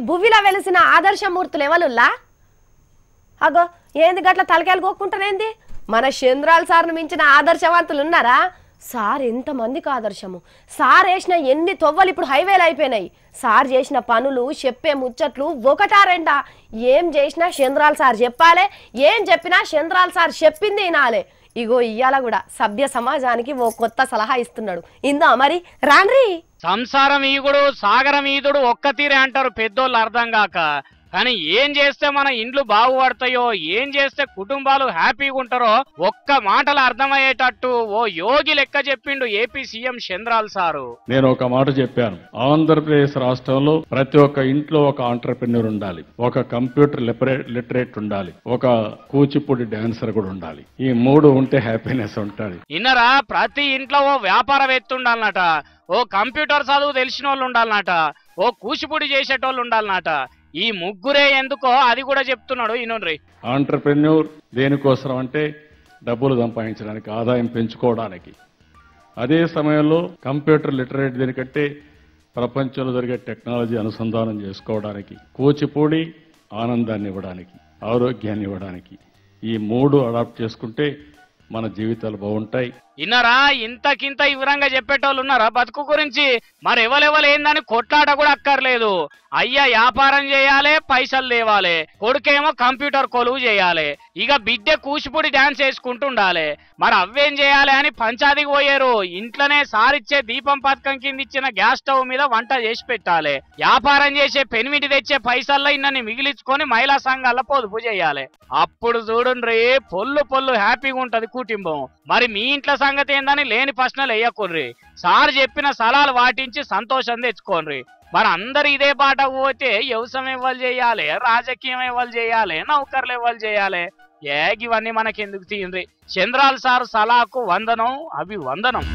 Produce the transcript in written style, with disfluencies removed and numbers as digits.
భువిలో వెలిసిన ఆదర్శమూర్తులు ఎవలుల్లా అగో ఏంది గట్ల తలకాయలు కోక్కుంటారేంది మన చంద్రాల సార్ను మించిన ఆదర్శవంతులు ఉన్నారా సార్ ఎంతమందికి ఆదర్శము సార్ వేసిన ఎన్ని తొవ్వలు ఇప్పుడు హైవేలు అయిపోయినాయి సార్ చేసిన పనులు చెప్పే ముచ్చట్లు ఒకటా రెండా ఏం చేసినా చంద్రాల సార్ చెప్పాలే ఏం చెప్పినా చంద్రాల సార్ చెప్పింది వినాలే ఇగో ఇయ్యాల కూడా సభ్య సమాజానికి ఓ కొత్త సలహా ఇస్తున్నాడు ఇందా మరి రాన్రీ సంసారం ఈగుడు సాగరం ఈదుడు ఒక్క తీరే అంటారు పెద్దోళ్ళు అర్థం కాక కానీ ఏం చేస్తే మన ఇండ్లు బాగుపడతాయో ఏం చేస్తే కుటుంబాలు హ్యాపీగా ఉంటారో ఒక్క మాటలు అర్థమయ్యేటట్టు ఓ యోగి లెక్క చెప్పిండు ఏపీ సీఎం చంద్రాల్ సారు. నేను ఒక మాట చెప్పాను, ఆంధ్రప్రదేశ్ రాష్ట్రంలో ప్రతి ఒక్క ఇంట్లో ఒక ఆంటర్ప్రెన్యూర్ ఉండాలి, ఒక కంప్యూటర్ లిటరేట్ ఉండాలి, ఒక కూచిపూడి డాన్సర్ కూడా ఉండాలి. ఈ మూడు ఉంటే హ్యాపీనెస్ ఉంటుంది. ఇన్నరా ప్రతి ఇంట్లో ఓ వ్యాపారవేత్త ఉండాలన్నట, ఓ కంప్యూటర్ చదువు తెలిసిన వాళ్ళు ఉండాలన్నట, ఓ కూచిపూడి చేసేటోళ్ళు ఉండాలన్నట. ఈ ముగ్గురే ఎందుకో అది కూడా చెప్తున్నాడు ఈయన. ఆంటర్ప్రెన్యూర్ దేనికోసం అంటే డబ్బులు సంపాదించడానికి, ఆదాయం పెంచుకోవడానికి. అదే సమయంలో కంప్యూటర్ లిటరేట్ దేనికంటే ప్రపంచంలో జరిగే టెక్నాలజీ అనుసంధానం చేసుకోవడానికి, కూచిపూడి ఆనందాన్ని ఇవ్వడానికి, ఆరోగ్యాన్ని ఇవ్వడానికి. ఈ మూడు అడాప్ట్ చేసుకుంటే మన జీవితాలు బాగుంటాయి. ఇన్నరా ఇంతకింత వివరంగా చెప్పేటోళ్ళు ఉన్నారా బతుకు గురించి? మరి ఎవరెవరు ఏందని కొట్లాట కూడా అక్కర్లేదు. అయ్యా వ్యాపారం చేయాలి, పైసలు లేవాలి, కొడుకేమో కంప్యూటర్ కొలువు చేయాలి, ఇక బిడ్డ కూచిపూడి డాన్స్ వేసుకుంటూ ఉండాలి. మరి అవ్వేం చేయాలి అని పంచాయతీకి పోయారు. ఇంట్లోనే సారిచ్చే దీపం పథకం కింద ఇచ్చిన గ్యాస్ స్టవ్ మీద వంట చేసి పెట్టాలి. వ్యాపారం చేసే పెనిమిటి తెచ్చే పైసల్లో ఇన్నని మిగిలించుకొని మహిళా సంఘాల పొదుపు చేయాలి. అప్పుడు చూడండి పొల్లు పొల్లు హ్యాపీగా ఉంటది కుటుంబం. మరి మీ ఇంట్లో సంగతి ఏందని లేని ప్రశ్నలు వేయకుర్రి. సార్ చెప్పిన సలహాలు వాటించి సంతోషం తెచ్చుకోండి. మరి అందరు ఇదే బాట పోతే వ్యవసాయం ఎవరు చేయాలి, రాజకీయం ఎవరు చేయాలి, నౌకర్లు ఎవరు చేయాలి? ఇవన్నీ మనకెందుకు తీయండి. చంద్రాల్ సార్ సలహాకు వందనం, అభివందనం.